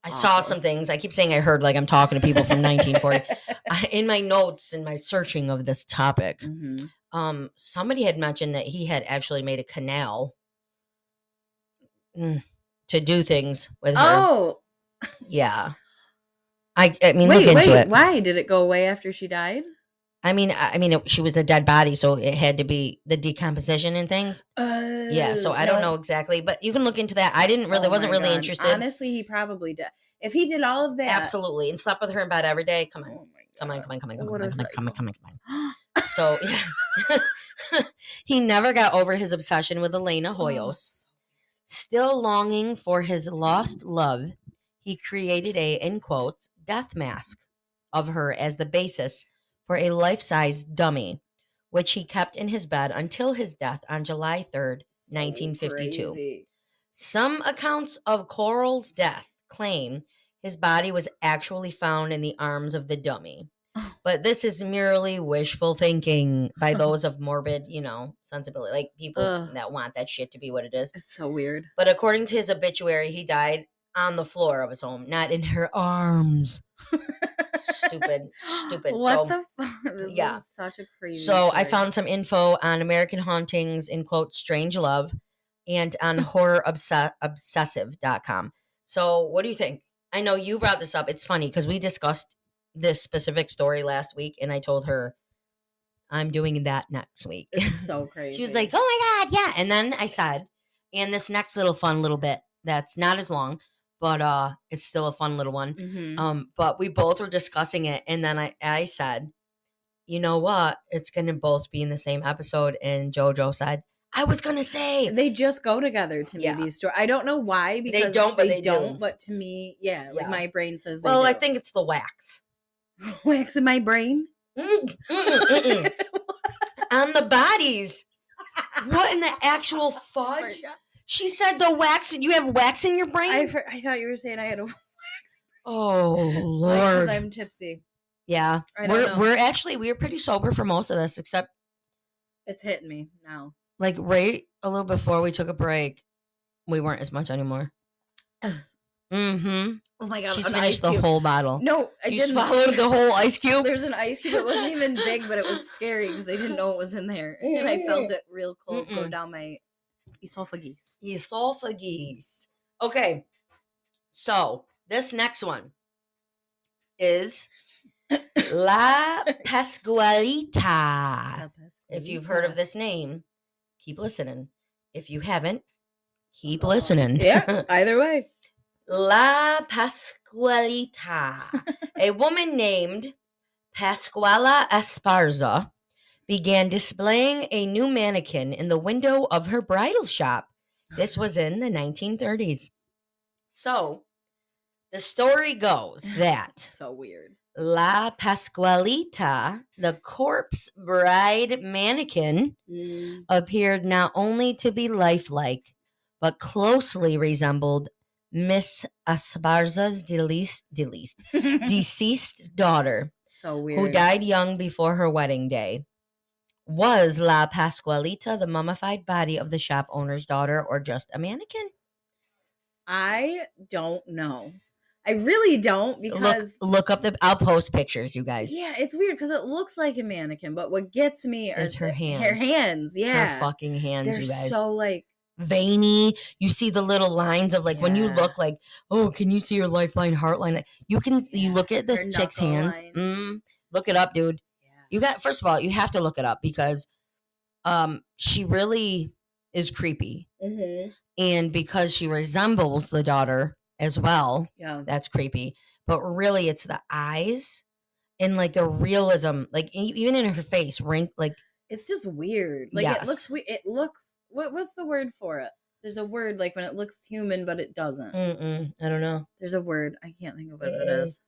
A: I saw some things. I keep saying I heard like I'm talking to people from 1940. In my notes, in my searching of this topic, somebody had mentioned that he had actually made a canal to do things with her.
B: Oh.
A: Yeah. I mean, look into it.
B: Why? Did it go away after she died?
A: I mean, she was a dead body, so it had to be the decomposition and things. Yeah, so I don't know exactly, but you can look into that. I wasn't really interested.
B: Honestly, he probably did. If he did all of that,
A: absolutely, and slept with her in bed every day. Come on. So yeah, he never got over his obsession with Elena Hoyos. Still longing for his lost love, he created a, in quotes, death mask of her as the basis for a life-size dummy, which he kept in his bed until his death on July 3rd, 1952. Crazy. Some accounts of Coral's death claim his body was actually found in the arms of the dummy. But this is merely wishful thinking by those of morbid, sensibility, like people that want that shit to be what it is.
B: It's so weird.
A: But according to his obituary, he died on the floor of his home, not in her arms. Stupid.
B: What the fuck? This is such a crazy
A: So
B: story.
A: I found some info on American Hauntings, in quote, Strange Love, and on horrorobsessive.com. So what do you think? I know you brought this up. It's funny because we discussed this specific story last week, and I told her I'm doing that next week.
B: It's so crazy.
A: She was like, oh my God, yeah. And then I said, and this next little fun little bit that's not as long, but it's still a fun little one. Mm-hmm. But we both were discussing it, and then I said, you know what? It's going to both be in the same episode. And JoJo said, I was going to say.
B: They just go together to me, these stories. I don't know why, because
A: they don't, but they do.
B: But to me, like my brain says they
A: do.
B: I
A: think it's the wax.
B: Wax in my brain?
A: On the bodies. What in the actual fudge? She said the wax. You have wax in your brain?
B: I thought you were saying I had a wax.
A: Oh, Lord.
B: Because I'm tipsy.
A: Yeah. We're pretty sober for most of this, except
B: it's hitting me now.
A: Like right a little before we took a break, we weren't as much anymore. Mm-hmm.
B: Oh my God.
A: She's finished the whole bottle.
B: No, I didn't.
A: You swallowed the whole ice cube?
B: There's an ice cube. It wasn't even big, but it was scary because I didn't know it was in there. And I felt it real cold go down my esophagus. Okay. So this next one is La Pascualita. If you've heard of this name, keep listening. If you haven't, keep listening. Yeah, either way.
A: La Pascualita. A woman named Pascuala Esparza began displaying a new mannequin in the window of her bridal shop. This was in the 1930s. So, the story goes that
B: so weird.
A: La Pascualita, the corpse bride mannequin, appeared not only to be lifelike, but closely resembled Miss Esparza's deceased daughter,
B: so weird,
A: who died young before her wedding day. Was La Pascualita the mummified body of the shop owner's daughter, or just a mannequin?
B: I don't know. I really don't, because
A: look up I'll post pictures, you guys.
B: Yeah, it's weird because it looks like a mannequin, but what gets me
A: is her hands.
B: Her hands, yeah.
A: Her fucking hands,
B: They're
A: you guys.
B: so like
A: veiny. You see the little lines of like when you look like, oh, can you see your lifeline, heart line? You can you look at this chick's hands. Look it up, dude. Yeah. You got, first of all, you have to look it up because she really is creepy. And because she resembles the daughter as well, that's creepy. But really, it's the eyes and like the realism, like even in her face, like
B: it's just weird. Like it looks weird. It looks, what's the word for it? There's a word like when it looks human, but it doesn't.
A: I don't know.
B: There's a word. I can't think of what it is.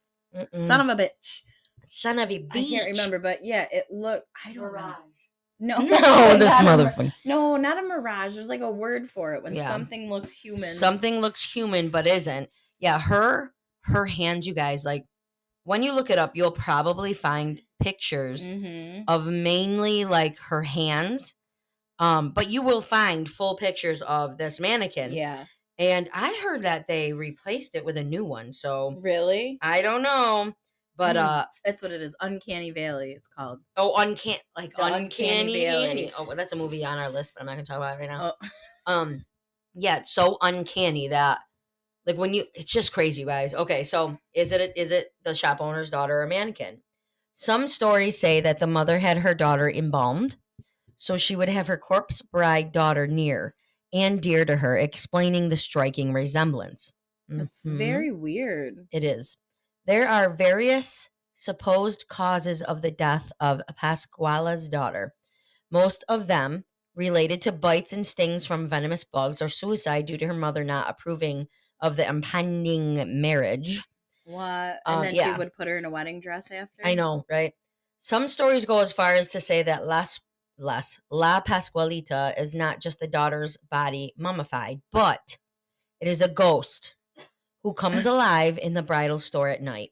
B: Son of a bitch.
A: Son of a bitch.
B: I can't remember, but yeah, it looked. I don't know. No,
A: this motherfucker.
B: No, not a mirage. There's like a word for it when something looks human.
A: Something looks human but isn't. Yeah, her hands, you guys, like when you look it up, you'll probably find pictures of mainly like her hands. But you will find full pictures of this mannequin.
B: Yeah.
A: And I heard that they replaced it with a new one. So
B: really?
A: I don't know. But
B: that's what it is. Uncanny Valley, it's called.
A: Oh, Uncanny Valley. Oh, well, that's a movie on our list, but I'm not gonna talk about it right now. Oh. Yeah, it's so uncanny that like when it's just crazy, you guys. Okay, so is it the shop owner's daughter or a mannequin? Some stories say that the mother had her daughter embalmed, so she would have her corpse bride daughter near and dear to her, explaining the striking resemblance.
B: That's very weird.
A: It is. There are various supposed causes of the death of Pascuala's daughter. Most of them related to bites and stings from venomous bugs or suicide due to her mother not approving of the impending marriage.
B: What? And then she would put her in a wedding dress after?
A: I know, right? Some stories go as far as to say that La Pascualita is not just the daughter's body mummified, but it is a ghost who comes alive in the bridal store at night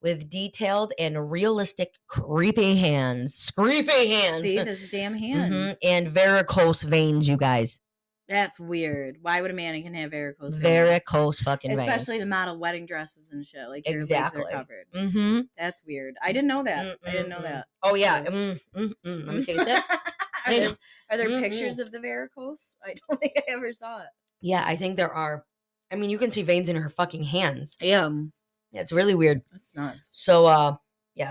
A: with detailed and realistic creepy hands. See,
B: this damn hands.
A: And varicose veins, you guys.
B: That's weird. Why would a mannequin have varicose veins?
A: Varicose fucking veins.
B: Especially to model wedding dresses and shit. Like your legs are covered. That's weird. I didn't know that. I didn't know that.
A: Oh, yeah. Let me take a sip.
B: Are there pictures of the varicose? I don't think I ever saw it.
A: Yeah, I think there are. I mean, you can see veins in her fucking hands.
B: Yeah.
A: Yeah, it's really weird.
B: That's nuts.
A: So,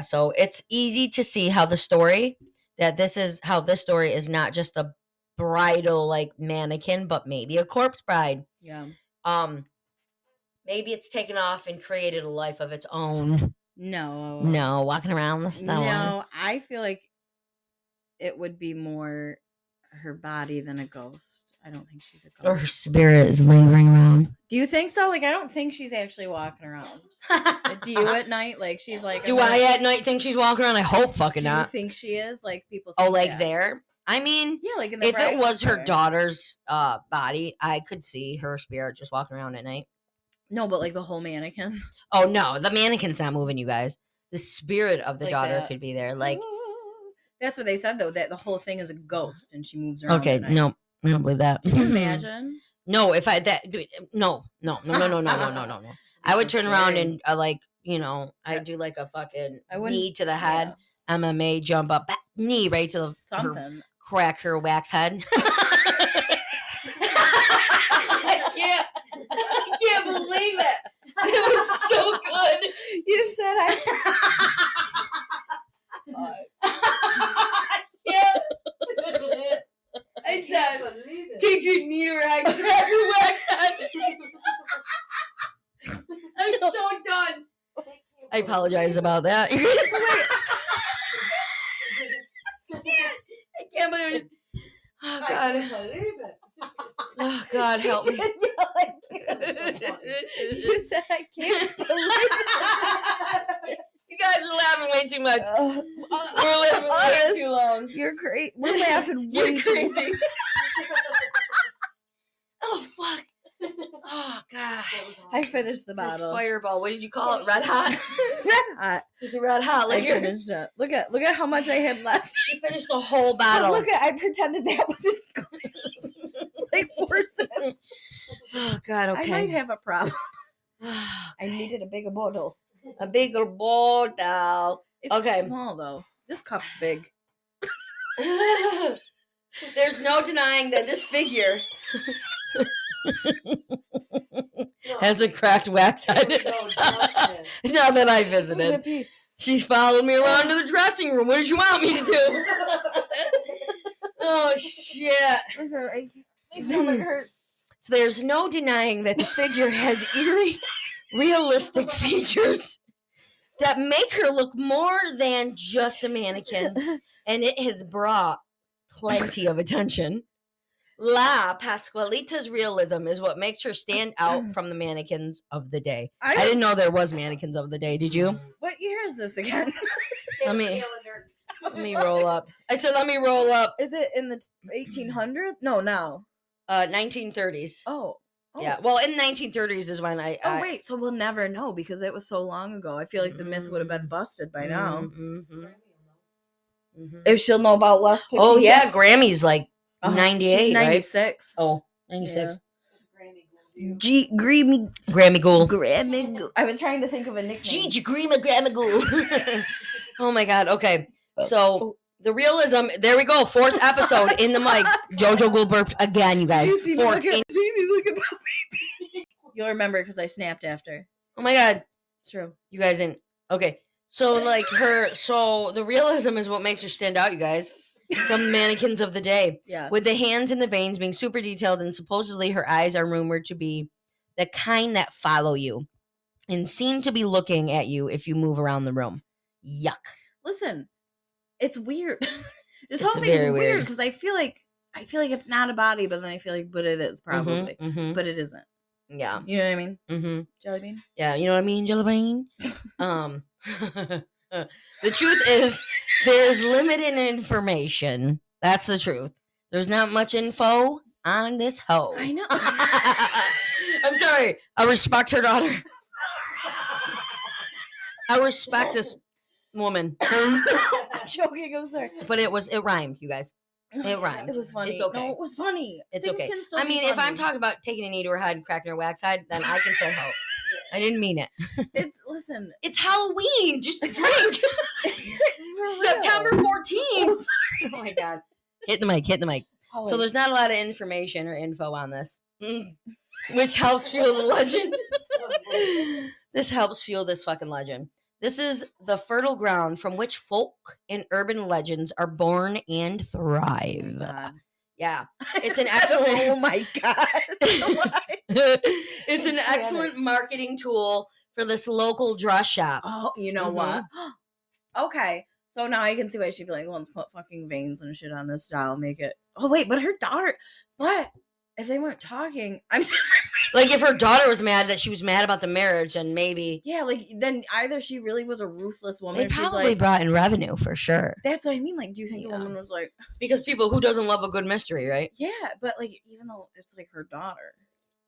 A: so it's easy to see how this story is not just a bridal like mannequin, but maybe a corpse bride.
B: Yeah.
A: Maybe it's taken off and created a life of its own.
B: No,
A: walking around the stone.
B: No, I feel like it would be more her body than a ghost. I don't think she's a ghost.
A: Or her spirit is lingering around.
B: Do you think so? Like, I don't think she's actually walking around. Do you at night? Like, she's like...
A: Do I at night think she's walking around? I hope fucking not.
B: Do you think she is? Like, people think
A: like there? I mean...
B: Yeah, like in the
A: if it was her daughter's body, I could see her spirit just walking around at night.
B: No, but like the whole mannequin.
A: Oh, no. The mannequin's not moving, you guys. The spirit of the daughter could be there. Like...
B: That's what they said, though, that the whole thing is a ghost and she moves around.
A: Okay, no. I don't believe that.
B: Can you imagine?
A: No, if I no. I would turn around and I do like a fucking knee to the head, MMA jump up, knee right to the
B: something,
A: crack her wax head. I can't believe it. It was so good.
B: You said I
A: can't. I said, take your knee to her head, crack her wax head. I'm so done. I apologize about that. I can't believe it. Oh, God.
B: I can't believe it.
A: Oh, God, help me.
B: You said, I can't believe it.
A: You guys are laughing way too much. We're laughing way too long.
B: You're great. We're laughing way too long.
A: Oh, fuck. Oh, God.
B: I finished the bottle.
A: This fireball. What did you call it? Red hot?
B: Red hot.
A: It's a red hot.
B: I finished it. Look at how much I had left.
A: She finished the whole bottle.
B: I pretended that was his glass. like forceps.
A: Oh God, okay.
B: I might have a problem. I needed a bigger bottle.
A: A bigger bottle.
B: It's
A: okay.
B: small though. This cup's big.
A: There's no denying that this figure has a cracked wax head. Now that I visited, she followed me around to the dressing room. What did you want me to do? Oh shit!
B: My stomach hurts.
A: So there's no denying that the figure has eerie, realistic features that make her look more than just a mannequin, and it has brought plenty of attention. La Pascualita's realism is what makes her stand out from the mannequins of the day. I didn't know there was mannequins of the day. Did you?
B: What year is this again?
A: Let me roll up. I said let me roll up.
B: Is it in the 1800s? No, now.
A: 1930s.
B: Oh.
A: Yeah. Well, in the 1930s is when I.
B: Oh wait, so we'll never know because it was so long ago. I feel like the myth would have been busted by now.
A: Mm-hmm.
B: If she'll know about Les.
A: Oh yeah, Grammy's like 98,
B: she's 96.
A: Right? Oh, 96.
B: Yeah.
A: Grammy Ghoul.
B: I've been trying to think of a nickname.
A: Grammy Ghoul. Oh my God. Okay. So the realism, there we go. 4th episode in the mic. Jojo Ghoul burped again, you guys.
B: You see me look at baby. You'll remember because I snapped after.
A: Oh my God.
B: It's true.
A: You guys didn't. Okay. So the realism is what makes her stand out, you guys. From the mannequins of the day.
B: Yeah.
A: With the hands and the veins being super detailed, and supposedly her eyes are rumored to be the kind that follow you and seem to be looking at you if you move around the room. Yuck.
B: Listen, it's weird. This whole thing is weird because I feel like it's not a body, but then I feel like, but it is probably, but it isn't.
A: Yeah.
B: You know what I mean?
A: Mm-hmm.
B: Jelly bean?
A: Yeah, you know what I mean, Jelly bean? The truth is, there's limited information. That's the truth. There's not much info on this hoe.
B: I know.
A: I'm sorry. I respect her daughter. I respect this woman.
B: I'm joking. I'm sorry.
A: But it rhymed, you guys. It rhymed.
B: It was funny.
A: It's okay.
B: No, it was funny.
A: It's okay. I mean, if I'm talking about taking a knee to her head and cracking her wax head, then I can say hoe. I didn't mean it.
B: It's
A: Halloween. Just drink. September 14th. Oh my God. Hit the mic. Oh, so there's not a lot of information or info on this, which helps fuel the legend. This helps fuel this fucking legend. This is the fertile ground from which folk and urban legends are born and thrive.
B: Oh,
A: yeah. It's an excellent...
B: Oh my God.
A: It's an excellent marketing tool for this local dress shop.
B: Oh, you know what? Okay. So now I can see why she'd be like, well, let's put fucking veins and shit on this doll, make it... Oh, wait, but her daughter... What? If they weren't talking... I'm sorry.
A: Like, if her daughter was mad that she was mad about the marriage, and maybe...
B: Yeah, like, then either she really was a ruthless woman...
A: They probably brought in revenue, for sure.
B: That's what I mean. Like, do you think the woman was like...
A: It's because who doesn't love a good mystery, right?
B: Yeah, but, like, even though it's, like, her daughter...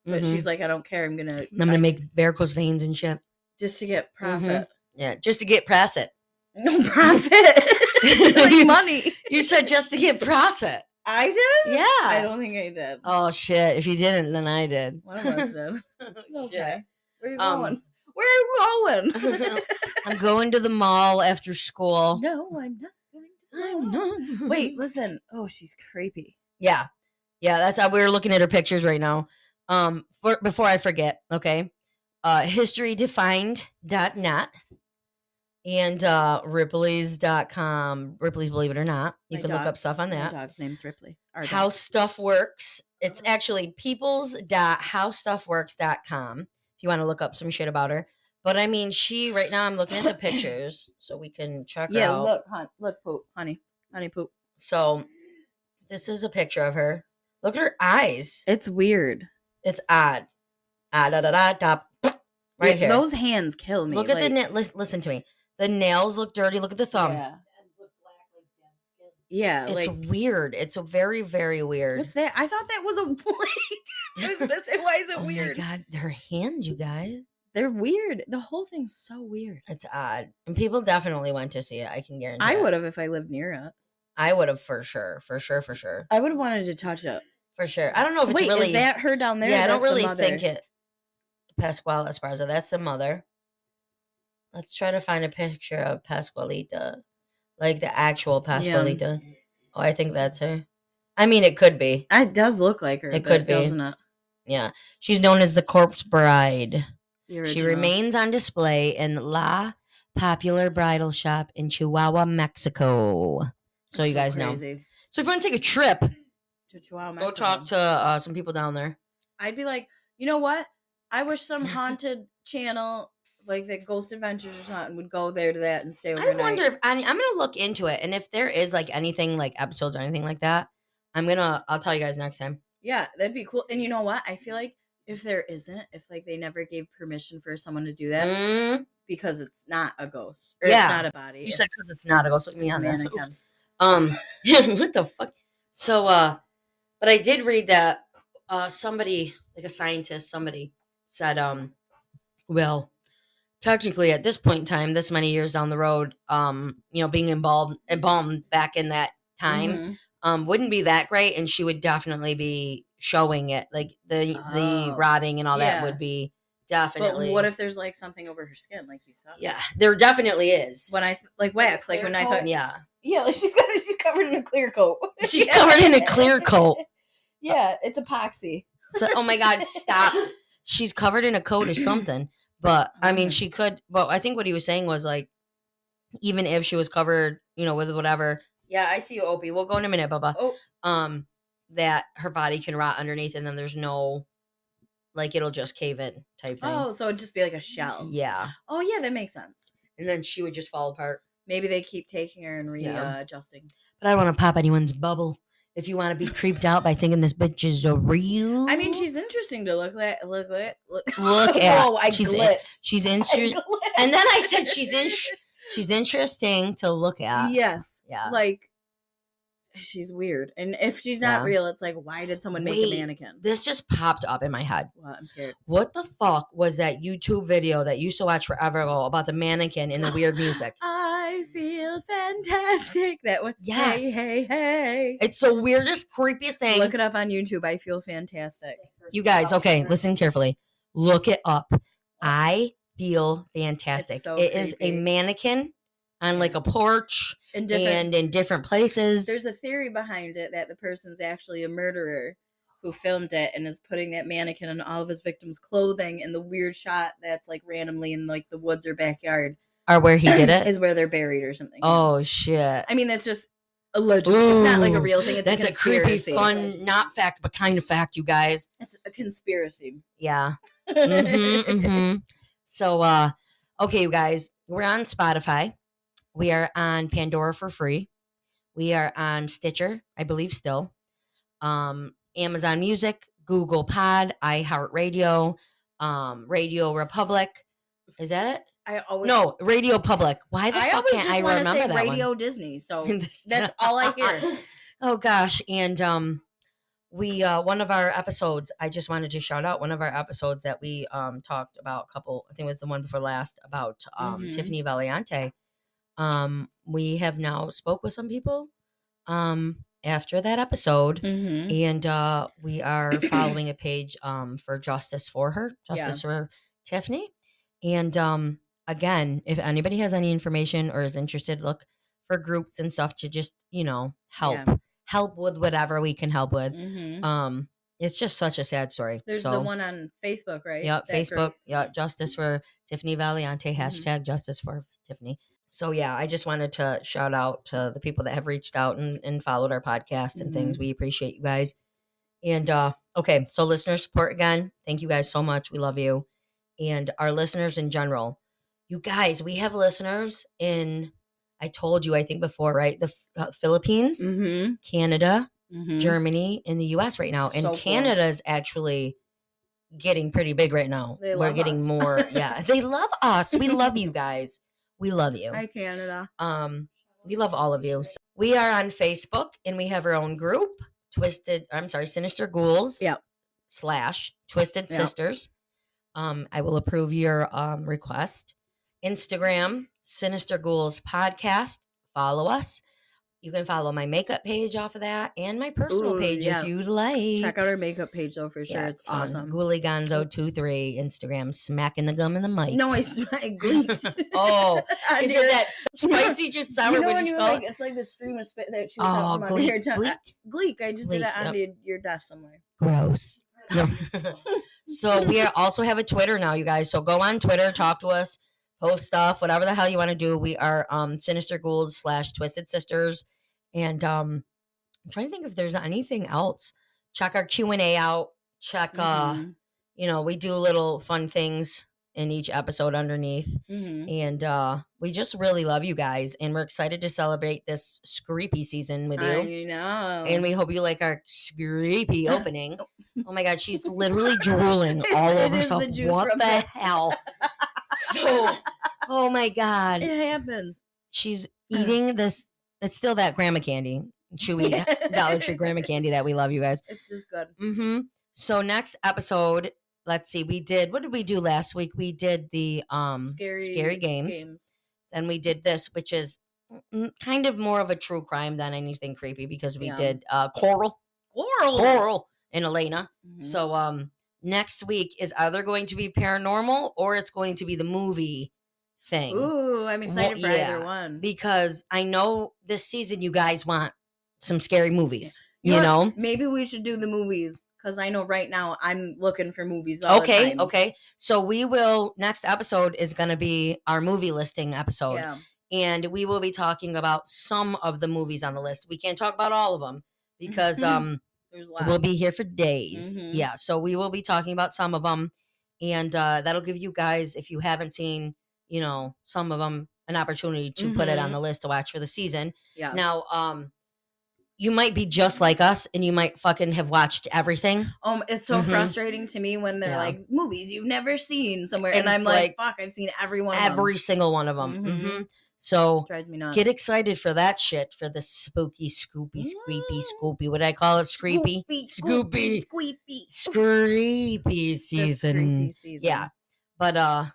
B: But she's like, I don't care. I'm gonna
A: make varicose veins and shit.
B: Just to get profit.
A: Yeah, just to get profit.
B: No profit. Like money.
A: You said just to get profit.
B: I did?
A: Yeah.
B: I don't think I did.
A: Oh shit. If you didn't, then I did.
B: One of us did. Okay. Where are you going? Where are you going?
A: I'm going to the mall after school.
B: No, I'm not going to the mall. Wait, listen. Oh, she's creepy.
A: Yeah. Yeah, that's how we're looking at her pictures right now. Before I forget, okay, historydefined.net and Ripley's.com. Ripley's Believe It or Not. You can look up stuff on that.
B: My dog's name's Ripley.
A: How Stuff Works. It's actually peoples.howstuffworks.com if you want to look up some shit about her. But I mean, right now I'm looking at the pictures so we can check her out.
B: Yeah, look, Poop, honey Poop.
A: So this is a picture of her. Look at her eyes.
B: It's weird.
A: It's odd. Right here.
B: Those hands kill me.
A: Look at the nail. Listen to me. The nails look dirty. Look at the thumb.
B: Yeah.
A: It's weird. It's a very, very weird.
B: What's that? I thought that was a blade. I was going to say, why is it weird?
A: Oh my God. Her hands, you guys.
B: They're weird. The whole thing's so weird.
A: It's odd. And people definitely went to see it. I can guarantee
B: I would have if I lived near it.
A: I would have for sure. For sure.
B: I would have wanted to touch it.
A: For sure. I don't know if it's
B: Wait,
A: really...
B: is that her down there?
A: Yeah, I don't
B: That's the
A: really
B: mother?
A: think it... Pascual Esparza, that's the mother. Let's try to find a picture of Pascualita. Like the actual Pascualita. Yeah. Oh, I think that's her. I mean, it could be.
B: It does look like her.
A: It could be.
B: Doesn't it?
A: Yeah. She's known as the Corpse Bride.
B: The
A: She remains on display in La Popular Bridal Shop in Chihuahua, Mexico. So you guys crazy. Know. So if you want to take a trip
B: to Chihuahua, Mexico,
A: go talk to some people down there.
B: I'd be like, you know what? I wish some haunted channel like the Ghost Adventures or something would go there to that and stay overnight.
A: I wonder if I'm gonna look into it, and if there is like anything like episodes or anything like that, I'll tell you guys next time.
B: Yeah, that'd be cool. And you know what? I feel like if there isn't, if like they never gave permission for someone to do that because it's not a ghost or it's not a body.
A: You said because it's not a ghost. Look me on that. What the fuck? So, but I did read that somebody, like a scientist, somebody said, well, technically at this point in time, this many years down the road, being embalmed back in that time, wouldn't be that great, and she would definitely be showing it, like the rotting and all that would be definitely.
B: But what if there's like something over her skin, like you said?
A: Yeah, there definitely is.
B: When I like wax, like when I thought,
A: yeah,
B: like she's covered in a clear coat.
A: She's covered in a clear coat.
B: Yeah, it's epoxy.
A: So, oh my God, stop! She's covered in a coat or something. But I mean, she could. But I think what he was saying was like, even if she was covered, with whatever. Yeah, I see you, Opie. We'll go in a minute, Bubba. Oh. That her body can rot underneath, and then there's no, like, it'll just cave in type thing.
B: Oh, so it'd just be like a shell.
A: Yeah.
B: Oh yeah, that makes sense.
A: And then she would just fall apart.
B: Maybe they keep taking her and readjusting.
A: But I don't want to pop anyone's bubble. If you want to be creeped out by thinking this bitch is a real,
B: I mean, she's interesting to look at. Look at.
A: Oh,
B: she's
A: interesting. And then I said she's interesting to look at.
B: Yes.
A: Yeah.
B: Like, she's weird, and if she's not real, it's like, why did someone make a mannequin?
A: This just popped up in my head.
B: Well, I'm scared.
A: What the fuck was that YouTube video that you used to watch forever ago about the mannequin and the weird music?
B: I feel fantastic. That one.
A: Yes.
B: Hey.
A: It's the weirdest, creepiest thing.
B: Look it up on YouTube. I feel fantastic.
A: You guys, okay, listen carefully. Look it up. I feel fantastic. It is a mannequin on like a porch and in different places.
B: There's a theory behind it that the person's actually a murderer who filmed it and is putting that mannequin on all of his victims' clothing, and the weird shot that's like randomly in like the woods or backyard
A: or where he did it
B: is where they're buried or something.
A: Oh shit.
B: I mean, that's just allegedly. It's not like a real thing. It's
A: a creepy, fun, not fact, but kind of fact, you guys.
B: It's a conspiracy.
A: Yeah. So, okay, you guys, we're on Spotify. We are on Pandora for free. We are on Stitcher, I believe still. Amazon Music, Google Pod, iHeartRadio, Radio Republic. Is that it? Radio Public. Why the fuck can't I remember that
B: Radio
A: one?
B: Disney, so that's all I hear.
A: Oh gosh, and we one of our episodes, I just wanted to shout out one of our episodes that we talked about I think it was the one before last about Tiffany Valiante. We have now spoke with some people after that episode, and we are following a page for justice for her, for Tiffany. And again, if anybody has any information or is interested, look for groups and stuff to just help with whatever we can help with. It's just such a sad story.
B: There's the one on Facebook, right?
A: Yep, Facebook. Group. Yeah, Justice for Tiffany Valiante, hashtag Justice for Tiffany. So yeah, I just wanted to shout out to the people that have reached out and followed our podcast and things. We appreciate you guys. And okay, so listener support again. Thank you guys so much. We love you. And our listeners in general. You guys, we have listeners in, I told you, I think before, right? The Philippines, Canada, Germany, and the US right now. And so Canada is actually getting pretty big right now. We're getting more. Yeah, they love us. We love you guys. We love you.
B: Hi, Canada.
A: We love all of you. So we are on Facebook, and we have our own group, Sinister Ghouls.
B: Yep.
A: / Twisted Sisters. I will approve your request. Instagram, Sinister Ghouls Podcast. Follow us. You can follow my makeup page off of that and my personal page if you'd like.
B: Check out our makeup page though for sure.
A: Yeah,
B: it's awesome.
A: Ghouligonzo23 Instagram, smacking the gum in the mic.
B: No, I gleeked.
A: Oh, is it that spicy just sour?
B: You know
A: what
B: when
A: you call it?
B: It's like the stream of spit that shoots out from under your tongue. Gleek. I just did it onto your desk somewhere.
A: Gross. No. So we also have a Twitter now, you guys. So go on Twitter, talk to us, post stuff, whatever the hell you want to do. We are Sinister Ghouls / Twisted Sisters, and I'm trying to think if there's anything else. Check our Q&A out. Check we do little fun things in each episode underneath. And we just really love you guys, and we're excited to celebrate this Screepy season with you.
B: I know.
A: And we hope you like our Screepy opening. Oh my God, she's literally drooling all over herself. What the hell? So, oh my God.
B: It happens.
A: She's eating this. It's still that grandma candy. Chewy Dollar Tree grandma candy that we love, you guys.
B: It's just good.
A: So next episode, let's see. What did we do last week? We did the scary games. Then we did this, which is kind of more of a true crime than anything creepy, because we did Coral and Elena. So next week is either going to be paranormal or it's going to be the movie thing.
B: Ooh, I'm excited for either one,
A: because I know this season you guys want some scary movies. You know,
B: maybe we should do the movies, because I know right now I'm looking for movies all the time.
A: Okay. So we will, next episode is going to be our movie listing episode.
B: Yeah.
A: And we will be talking about some of the movies on the list. We can't talk about all of them because we'll be here for days. Yeah. So we will be talking about some of them. And that'll give you guys, if you haven't seen, some of them, an opportunity to put it on the list to watch for the season.
B: Yeah.
A: Now, you might be just like us and you might fucking have watched everything.
B: It's so frustrating to me when they're like, movies you've never seen somewhere. And I'm like, fuck, I've seen every
A: single one of them. So
B: drives me nuts.
A: Get excited for that shit, for the spooky, scoopy, what did I call it? Screepy season. Yeah. But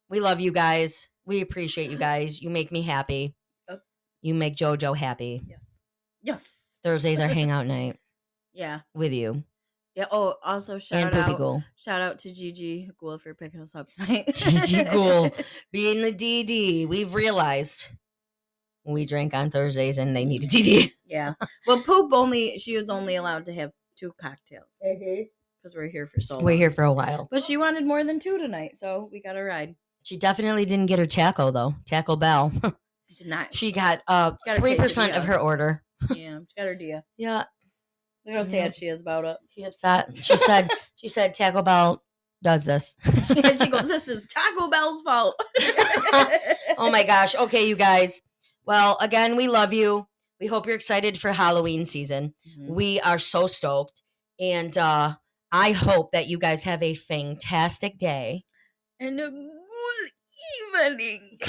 A: we love you guys. We appreciate you guys. You make me happy. You make JoJo happy.
B: Yes.
A: Thursdays are hangout night.
B: Yeah.
A: With you.
B: Yeah. Oh, also shout out to Gigi Ghoul for picking us up tonight.
A: Gigi Ghoul being the DD. We've realized we drank on Thursdays and they need a DD.
B: Yeah. Well, she was only allowed to have 2 cocktails. Because we're here for so long.
A: We're here for a while.
B: But she wanted more than 2 tonight, so we got a ride.
A: She definitely didn't get her taco though. Taco Bell.
B: She did not.
A: She got 3% of her order.
B: Yeah, she got her dia.
A: Yeah.
B: Look how sad she is about it.
A: She's upset. She said Taco Bell does this.
B: And she goes, this is Taco Bell's fault.
A: Oh my gosh. Okay, you guys. Well, again, we love you. We hope you're excited for Halloween season. We are so stoked. And I hope that you guys have a fantastic day.
B: And a good evening.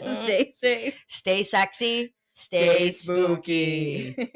B: Stay safe.
A: Stay sexy. Stay spooky.